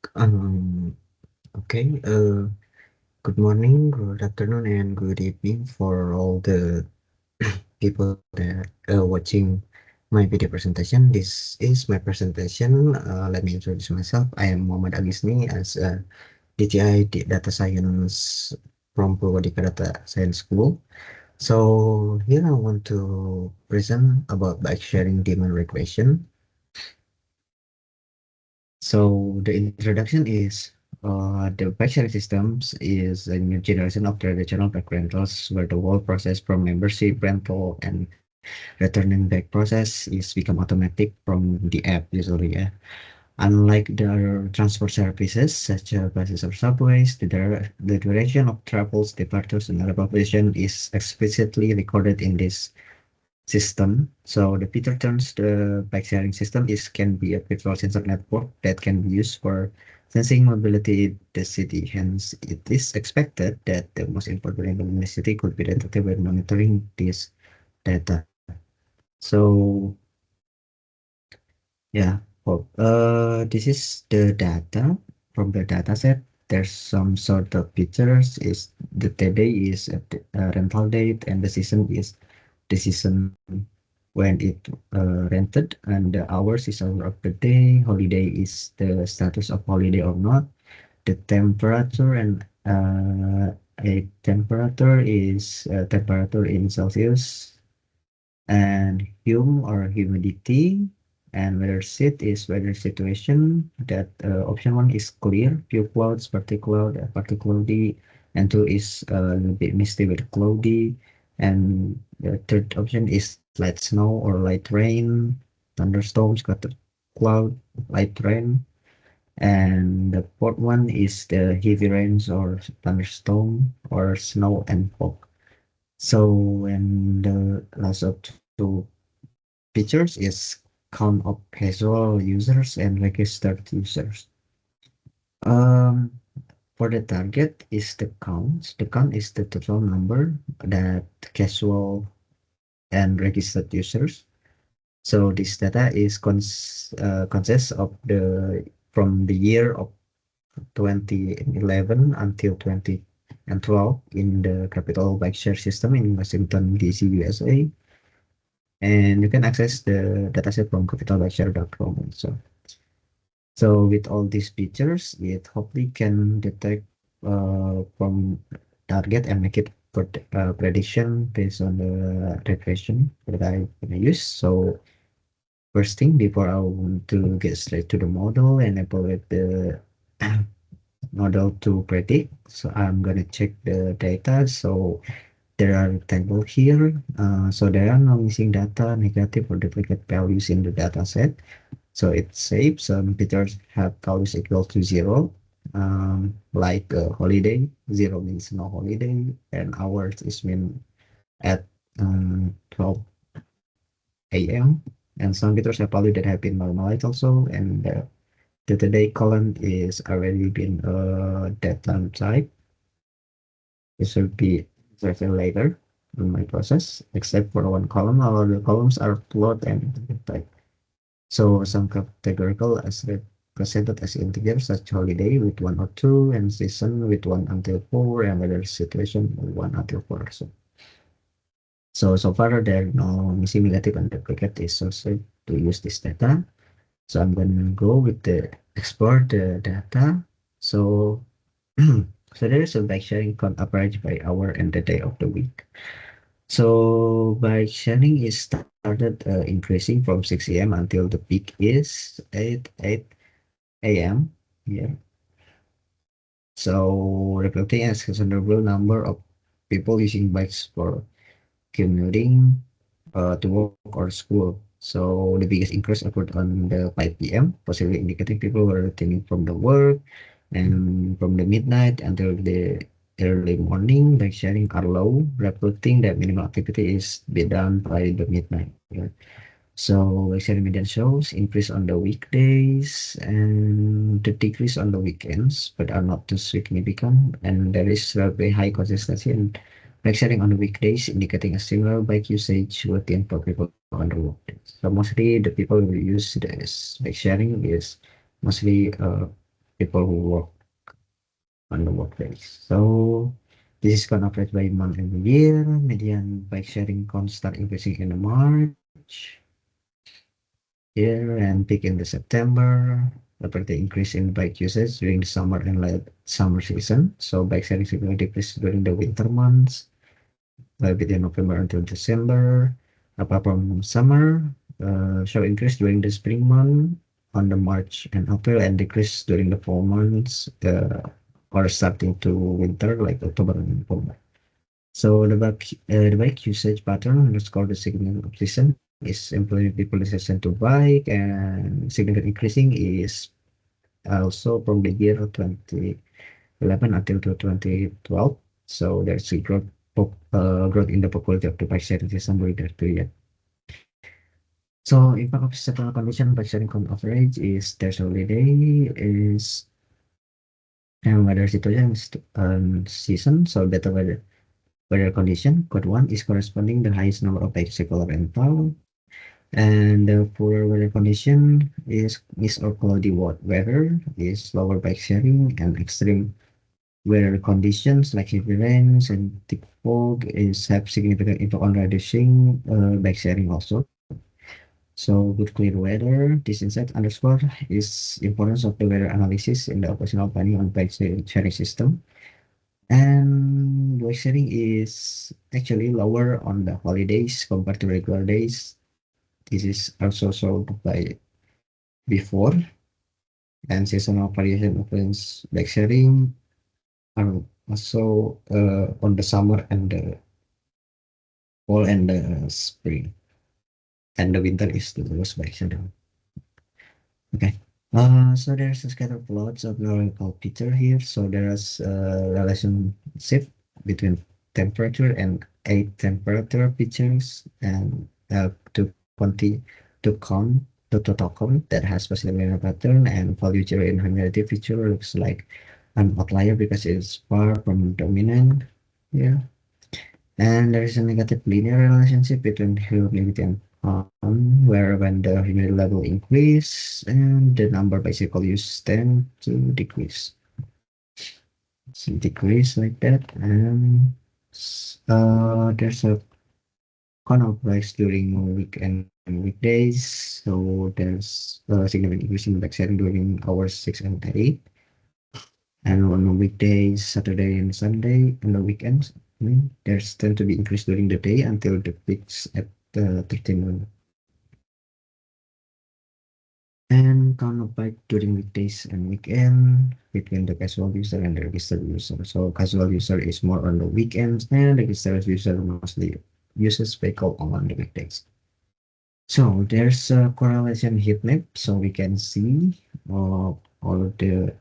Um, okay. Good morning, good afternoon, and good evening for all the people that watching my video presentation. This is my presentation. Let me introduce myself. I am Muhammad Agisni as a DTI Data Science from Purwadhika Data Science School. So here I want to present about bike sharing demand regression. So the introduction is the bike sharing systems is a new generation of traditional bike rentals where the whole process from membership, rental, and returning back process is become automatic from the app usually. Yeah. Unlike the other transport services such as buses or subways, the duration of travels, departures, and other population is explicitly recorded in this system. So the feature turns the bike sharing system is can be a virtual sensor network that can be used for sensing mobility in the city. Hence, it is expected that the most important variable in the city could be detected when monitoring this data. So yeah, this is the data from the data set. There's some sort of features. Is the day is a rental date and the season is the season when it rented, and the hours is hour of the day. Holiday is the status of holiday or not. The temperature and a temperature in Celsius, and or humidity, and weather sheet is weather situation. That option one is clear, few clouds, partly cloudy, and two is a little bit misty with cloudy, and the third option is light snow or light rain, thunderstorms, scattered cloud, light rain, and the fourth one is the heavy rains or thunderstorm or snow and fog. So when the last of two features is count of casual users and registered users. Um, for the target is the count. The count is the total number that casual and registered users. So this data is consists of the from the year of 2011 until 2012 in the capital bike share system in Washington DC, USA. And you can access the dataset from capitalbikeshare.com also. So with all these features, it hopefully can detect from target and make it prediction based on the regression that I gonna use. So first thing, before I want to get straight to the model and evaluate the model to predict, so I'm gonna check the data. So there are table here. So there are no missing data, negative or duplicate values in the data set. So it's safe. Some features have values equal to zero, like holiday. Zero means no holiday, and hours is mean at 12 a.m. And some features have value that have been normalized also, and the today column is already been data type. It should be inserted later in my process, except for one column. All other columns are float and type. So some categorical as represented as integers such holiday with 1 or 2, and season with 1 until 4, and weather situation with 1 until 4. So far there are no missing, negative, and duplicate is also to use this data. So I'm going to go with the export the data. So so there is a bike sharing count average by hour and the day of the week. So bike sharing is started increasing from 6 a.m. until the peak is 8 a.m. Yeah. So reflecting as considerable number of people using bikes for commuting to work or school. So the biggest increase occurred on the 5 p.m., possibly indicating people were returning from the work, and from the midnight until the early morning. Bike sharing are low, reflecting that minimal activity is be done by the midnight. Yeah. So bike sharing median shows increase on the weekdays and the decrease on the weekends, but are not too significant. And there is a very high consistency in bike sharing on the weekdays, indicating a similar bike usage routine for people on the weekdays. So mostly the people who use this bike sharing is mostly people who work on the workplace. So this is gonna average by month and year. Median bike sharing count start increasing in March here and peak in the September. After the increase in bike usage during the summer and late summer season. So bike sharing significantly decreased during the winter months, between November until December. Apart from summer, show increase during the spring month on the March and April, and decrease during the fall months, or starting to winter like October and November. So the bike usage pattern underscore the significant of season is employing people decision to bike, and significant increasing is also from the year 2011 until to 2012. So there's a growth in the popularity of the bike sharing system during that period. So impact of seasonal condition bike sharing on average is there's holiday is and weather situation is season. So better weather condition. Code 1 is corresponding the highest number of bicycle rental, and the poor weather condition is or cloudy weather is lower bike sharing, and extreme weather conditions like heavy rains and thick fog is have significant impact on reducing bike sharing also. So good clear weather, this insight underscore is importance of the weather analysis in the operational planning on bike sharing system. And bike sharing is actually lower on the holidays compared to regular days. This is also shown by before, and seasonal variation influence bike sharing are also on the summer and the fall and the spring, and the winter is the lowest bike sharing. Okay. So there's a scatter plots of numerical picture here. So there's a relationship between temperature and eight temperature pictures, and to count the total count that has positive linear pattern, and value zero in humidity feature looks like an outlier because it's far from dominant. Yeah. And there is a negative linear relationship between humidity and where when the humidity level increase and the number bicycle use tend to decrease. So decrease like that, and there's a kind of rise during weekend and weekdays. So there's a significant increase in bike sharing during hours 6 and 8, and on weekdays, Saturday and Sunday, and the weekends, I mean, there's tend to be increase during the day until the peaks at 13. And count of bike during weekdays and weekend between the casual user and the registered user. So casual user is more on the weekends, and the registered user mostly uses vehicle on the weekdays. So there's a correlation heat map, so we can see all of the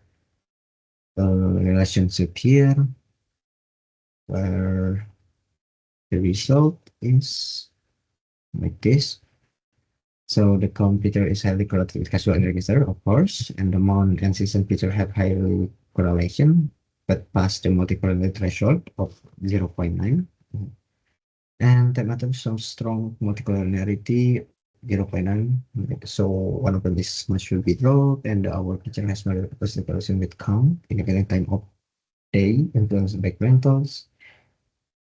relationship here, where the result is like this. So the computer is highly correlated with casual and register, of course, and the month and season feature have highly correlation, but past the multi-correlate threshold of 0.9. And Tematum shows strong multicollinearity 0.9. So one of them is much will be dropped, and our feature has more positive correlation with count, indicating time of day influenced by rentals.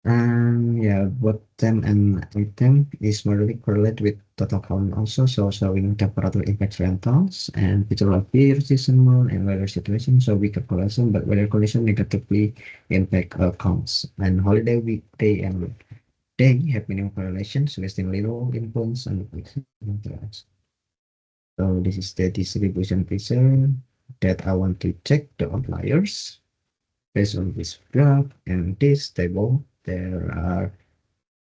And yeah, both them and item is moderately correlate with total count also, so showing temperature impacts rentals and feature of year, season, month, and weather situation. So weaker correlation, but weather condition negatively impact counts. And holiday, weekday, and day have minimal correlation, suggesting little influence on the patient. So this is the distribution picture that I want to check the outliers. Based on this graph and this table, there are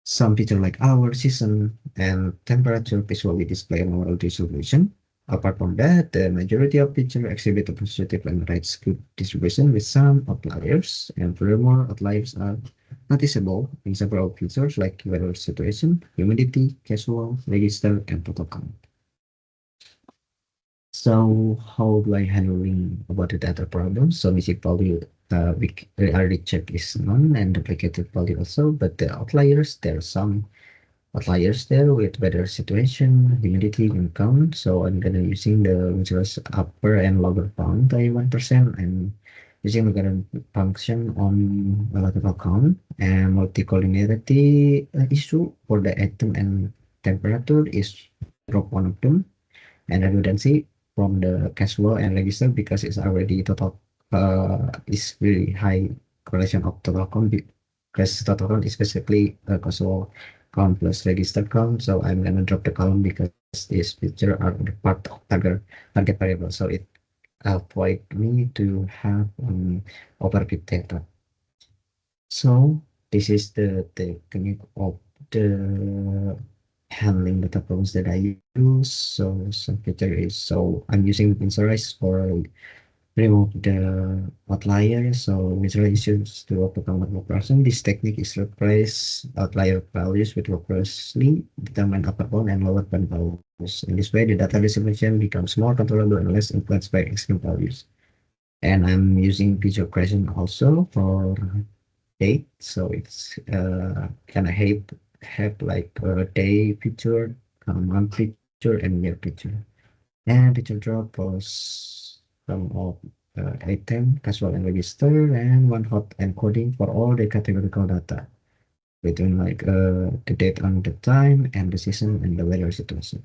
some features like hour, season, and temperature visually display normal distribution. Apart from that, the majority of features exhibit a positive and right skew distribution with some outliers, and furthermore, outliers are noticeable in several features like weather situation, humidity, casual, register, and total count. So how do I handling about the data problem? So basic value we already check is none, and duplicated value also, but the outliers there are some outliers there with weather situation, humidity, and count. So I'm gonna using the which was upper and lower bound by 1%, and using the current function on relative count and multicollinearity issue for the atom and temperature is drop one of them, and redundancy from the cash flow and register because it's already total is really high correlation of total count because total count is basically cash flow count plus register count. So I'm gonna drop the column because these feature are the part of target variable. So it avoid me to have overfit data. So this is the technique of the handling data problems that I use. So some feature is, so I'm using Visualize for remove the outlier. So Visualize issues to overcome operation. This technique is replace outlier values with reversely determine upper bound and lower bound values. In this way, the data distribution becomes more controllable and less influenced by extreme values. And I'm using visual question also for date. So it's kind of have like a day picture, a month picture, and year picture. And picture drop was from all item, casual and register, and one hot encoding for all the categorical data between like the date on the time and the season and the weather situation.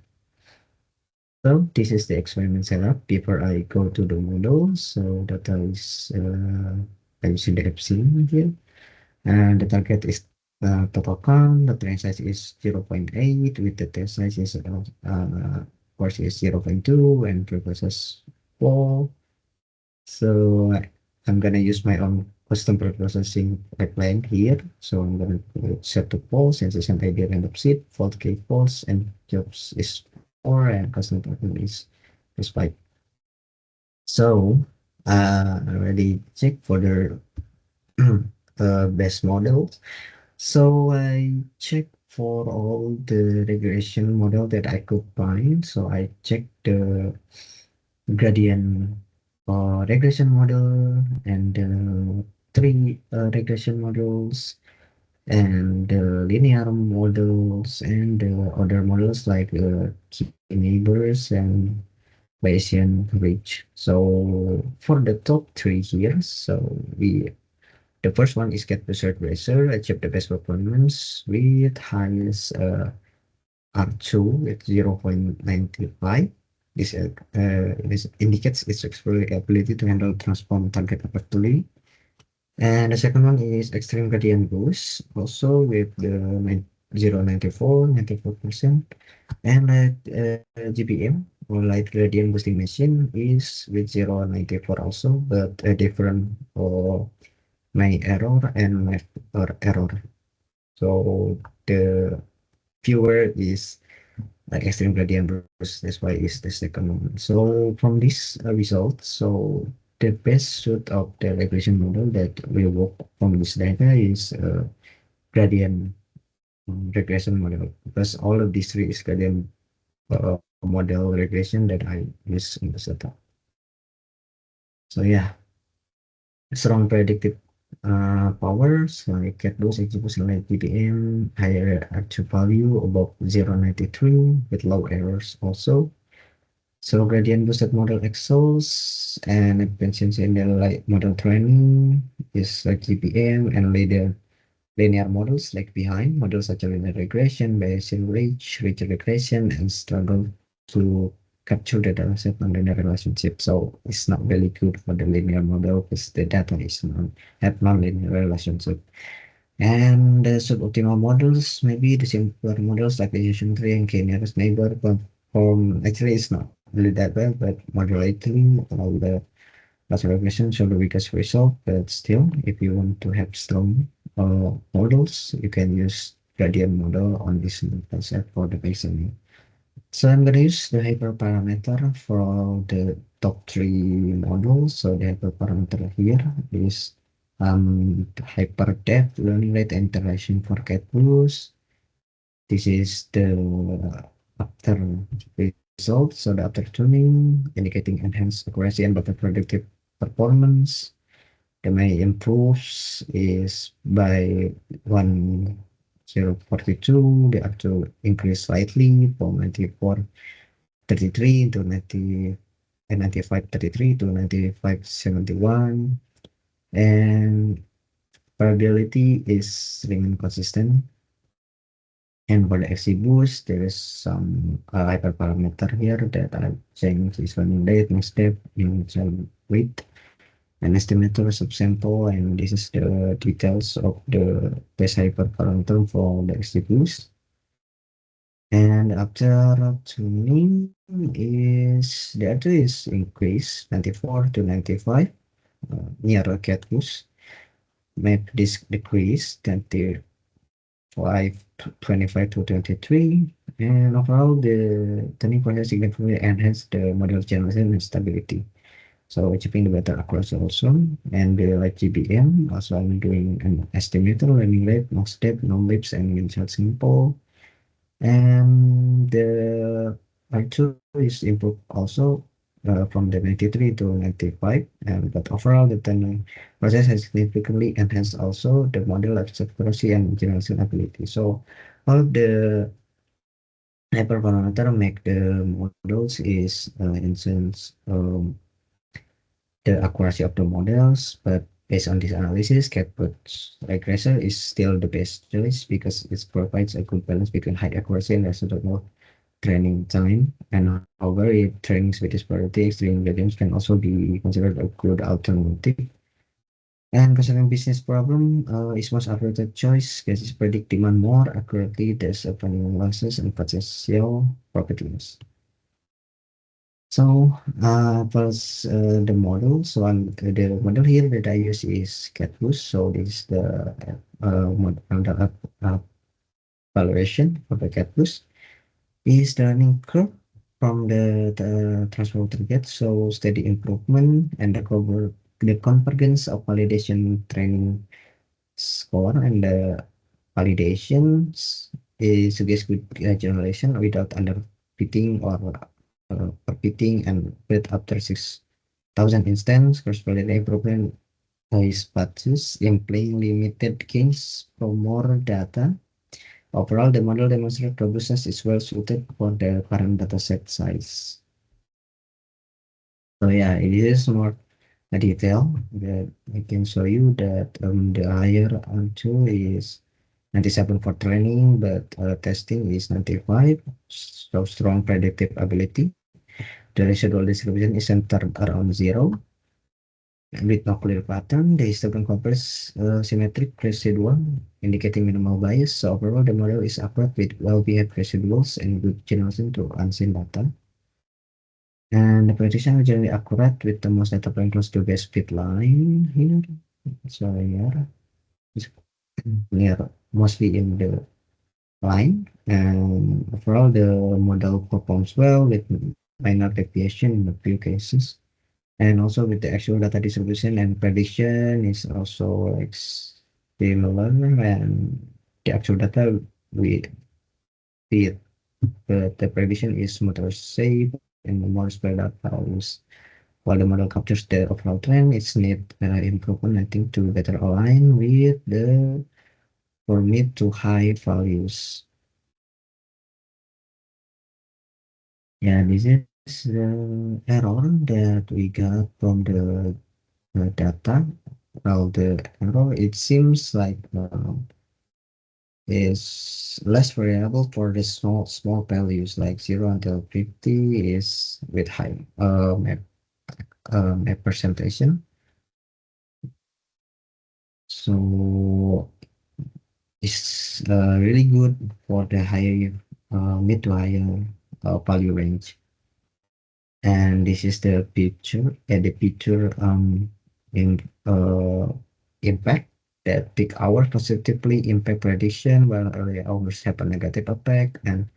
So this is the experiment setup before I go to the model. So data is I using the FC here. And the target is total count. The train size is 0.8 with the test size is course is 0.2 and preprocess 4. So I'm gonna use my own custom preprocessing pipeline here. So I'm gonna set to false, sensation ID random seed, fault k false, and jobs is 4 and custom pattern is 5. So I already checked for the best model. So I checked for all the regression model that I could find. So I checked the gradient regression model and three regression models and linear models and other models like key neighbors and Bayesian ridge. So for the top three here, so we the first one is get research racer, achieve the best performance with highest R2 with 0.95. This indicates its ability to handle transform target effectively. And the second one is extreme gradient boost, also with the 94%. And GBM, or light gradient boosting machine, is with 0.94 also, but a different my error and my error. So the viewer is like extreme gradient burst. That's why it's the second one. So from this result, so the best suit of the regression model that will work from this data is gradient regression model, because all of these three is gradient model regression that I use in the setup. So yeah, strong predictive powers like cat boost, execution like PPM, higher actual value above 0.93 with low errors also. So gradient boosted model excels and efficiency in the like model training is like GPM and later linear models like behind models such as linear regression, Bayesian ridge regression, and struggle to capture the data set on linear relationship. So it's not really good for the linear model because the data is have non-linear relationship. And the suboptimal models, maybe the simpler models like the decision tree and k-nearest neighbor perform, actually it's not really that well, but moderately all the class regression show the weakest result. But still, if you want to have strong models, you can use gradient model on this data set for the Bayesian. So I'm gonna use the hyperparameter for the top three models. So the hyperparameter here is hyper depth, learning rate, and iteration for cat boost. This is the after result. So the after tuning, indicating enhanced accuracy and better predictive performance. The main improves is by one 0.42, the actual increased slightly from 94.33 to 95.33 to 95.71, and variability is remain consistent. And for the FC boost, there is some hyperparameter here that I change is running rate, next step, initial weight, an estimator subsample, and this is the details of the best hyperparameter for the FC boost. And after tuning is the other is increase 94 to 95 near a cat boost. Map disk decrease 25 to 23, and overall the turning process significantly enhance the model generation and stability. So achieving the better accuracy also, and the like GBM also I'm doing an estimator, learning rate, no step, no lips, and initial simple. And the R2 is improved also from the 93 to 95, and but overall the turning process has significantly enhanced also the model accuracy and generation ability. So all the hyperparameter make the models is in sense the accuracy of the models, but based on this analysis, Catbot's regression is still the best choice because it provides a good balance between high accuracy and reasonable training time. And however, if training speed is priority, extreme gradients can also be considered a good alternative. And concerning business problem, is most appropriate choice because it predict demand more accurately. There's opening losses and potential profit loss. So, plus the model. So, the model here that I use is CatBoost. So, this is the model evaluation for the CatBoost. Is the learning curve from the transfer target. So, steady improvement and the convergence of validation training score and the validations is suggests good generation without underfitting or repeating and build after 6,000 instance. Cross-validate improvement is patches implying limited gains from more data. Overall, the model demonstrates robustness is well suited for the current dataset size. So yeah, it is more a detail that I can show you that the higher R2 is 97 for training, but testing is 95. So strong predictive ability. The residual distribution is centered around zero with no clear pattern. The histogram covers symmetric residual, indicating minimal bias. So overall, the model is accurate with well-behaved residuals and good generation to unseen data. And the prediction is generally accurate with the most data point close to base fit line here. So here, it's near mostly in the line. And overall, the model performs well with minor deviation in a few cases. And also with the actual data distribution and prediction is also like similar, and the actual data we see the prediction is more safe and more spread out values. While the model captures the overall trend, it's need improvement, I think, to better align with the for mid to high values. Yeah, this is the error that we got from the data. Well, the error, it seems like is less variable for the small values like 0 until 50 is with high a percentage. So it's really good for the higher mid to higher value range. And this is the picture, the picture in impact that peak hours positively impact prediction while early hours have a negative effect, and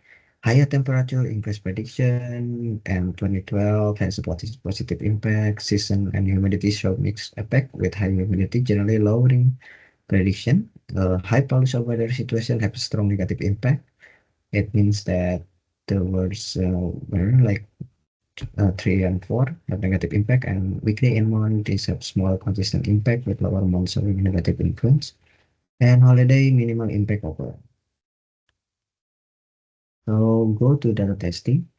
higher temperature increase prediction, and 2012 has a positive impact. Season and humidity show mixed effect with high humidity generally lowering prediction. High polish of weather situation have a strong negative impact. It means that the words were like 3 and 4 have negative impact, and weekly and months have small consistent impact with lower months showing negative influence, and holiday minimal impact overall. So go to data testing.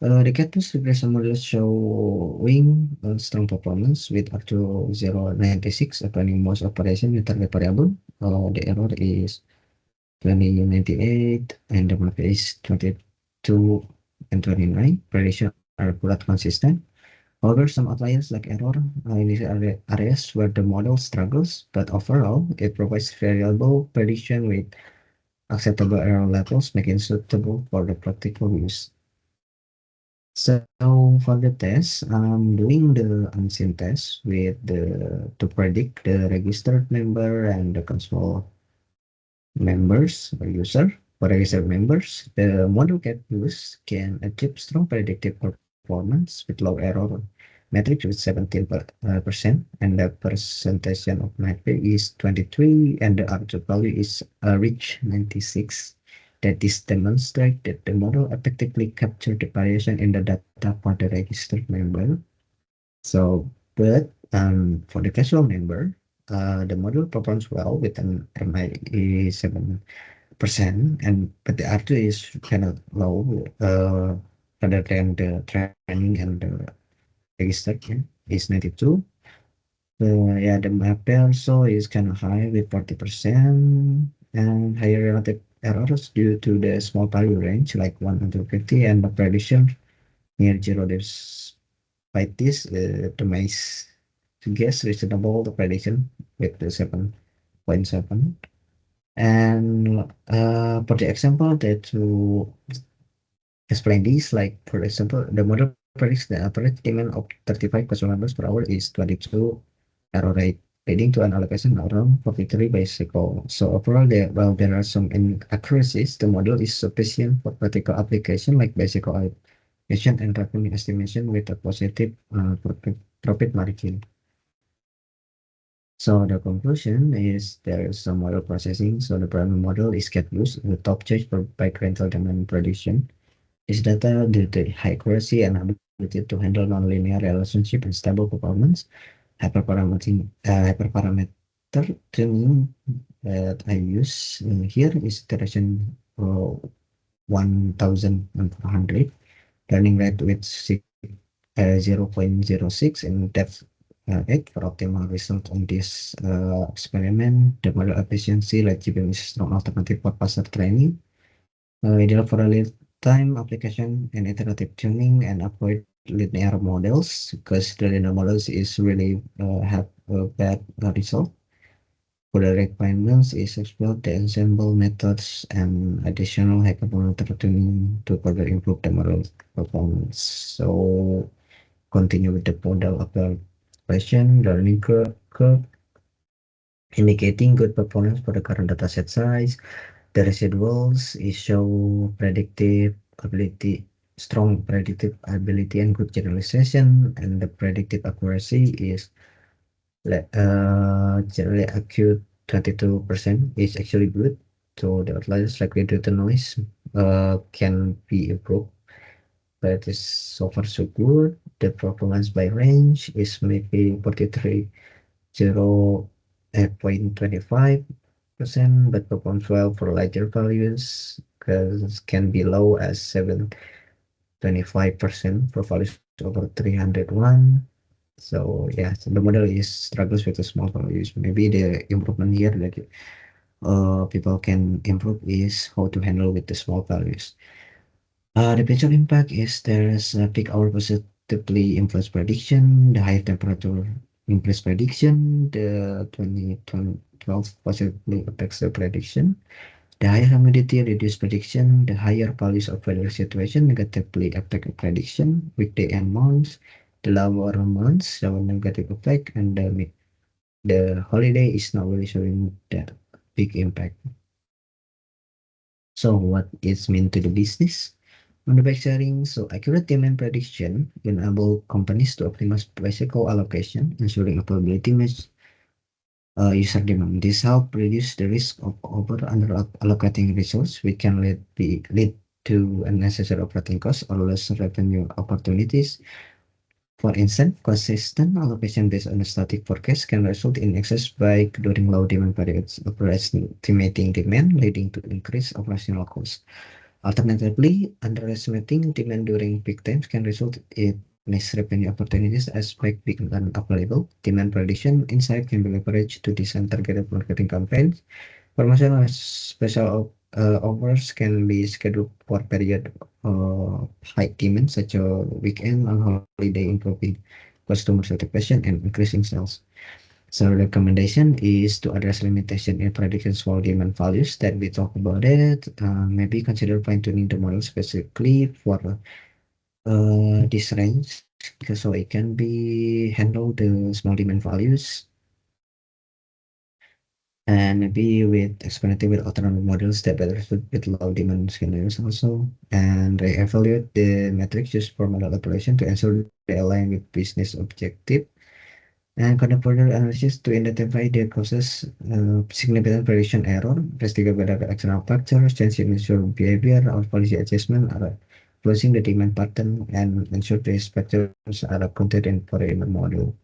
The Catus regression model showing strong performance with up to 0.96 applying most operation with target variable. The error is 2098 and the market is 22 and 29. Prediction are quite consistent. However, some outliers like error in these areas where the model struggles, but overall it provides reliable prediction with acceptable error levels, making it suitable for the practical use. So for the test, I'm doing the unseen test with the to predict the registered member and the control members or user. For registered members, the model get used can achieve strong predictive performance with low error metrics with 17% and the percentage of metric is 23 and the absolute value is reach 96. That this demonstrate that the model effectively captured the variation in the data for the registered member. So, but for the casual member, the model performs well with an MI 7%, and but the R2 is kind of low rather than the training and the registered, yeah, is 92. Yeah, the mapper also is kind of high with 40% and higher relative errors due to the small value range like 150 and the prediction near zero. Despite this, the mice to guess reasonable the prediction with the 7.7. And for the example that to explain this, like for example, the model predicts the average demand of 35 customer numbers per hour is 22 error rate, leading to an allocation around 43 bicycle. So overall, while there are some inaccuracies, the model is sufficient for practical application like bicycle allocation and revenue estimation with a positive profit margin. So the conclusion is there is some model processing. So the primary model is get used in the top choice for bike rental demand prediction. This data due to high accuracy and ability to handle nonlinear relationship and stable performance. Hyperparameter training that I use here is iteration 1400 learning rate with 0.06 in depth 8 for optimal result on this experiment. The model efficiency like GPM is a strong alternative for faster training. Ideal for real-time application and iterative tuning and avoid linear models because the linear models is really have a bad result. For the requirements is explore the ensemble methods and additional hyperparameter tuning to further improve the model performance. So continue with the model evaluation, learning curve indicating good performance for the current dataset size. The residuals is show predictive ability, strong predictive ability and good generalization, and the predictive accuracy is generally accurate 22% is actually good. So the outliers likely due to noise can be improved, but it's so far so good. The performance by range is maybe 43 0.25%, but performs well for larger values because can be low as 7.25% for values over 301. So yeah, so the model is struggles with the small values. Maybe the improvement here that people can improve is how to handle with the small values. The visual impact is there's a peak hour positively influence prediction, the high temperature influence prediction, the 2012 positively affects the prediction, the higher humidity reduce prediction, the higher values of weather situation negatively affect prediction, weekday and months, the lower months show negative effect, and the holiday is not really showing that big impact. So what is meant to the business? Manufacturing, so accurate demand prediction enable companies to optimize bicycle allocation, ensuring availability match user demand. This help reduce the risk of over under allocating resources, which can lead to unnecessary operating costs or less revenue opportunities. For instance, consistent allocation based on a static forecast can result in excess buy during low demand periods, overestimating demand, leading to increased operational costs. Alternatively, underestimating demand during peak times can result in missed revenue opportunities as spike become unavailable. Demand prediction insight can be leveraged to design targeted marketing campaigns. Promotional special offers can be scheduled for period high demand, such as weekend and holiday, improving customer satisfaction and increasing sales. So recommendation is to address limitation in predictions for demand values that we talk about it. Maybe consider fine-tuning the model specifically for this range because so it can be handle the small demand values, and maybe with experimenting with autonomous models that better suit with low demand scenarios also, and re-evaluate the metrics used for model operation to ensure they align with business objective, and conduct further analysis to identify the causes, significant prediction error, investigate whether external factors, change in user behavior or policy adjustment are influencing the demand pattern, and ensure these factors are accounted in for in the model.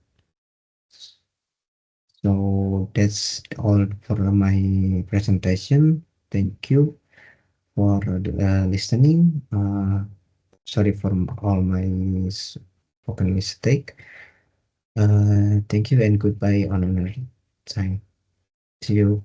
So that's all for my presentation. Thank you for listening. Sorry for all my spoken mistake. Thank you and goodbye on another time. See you.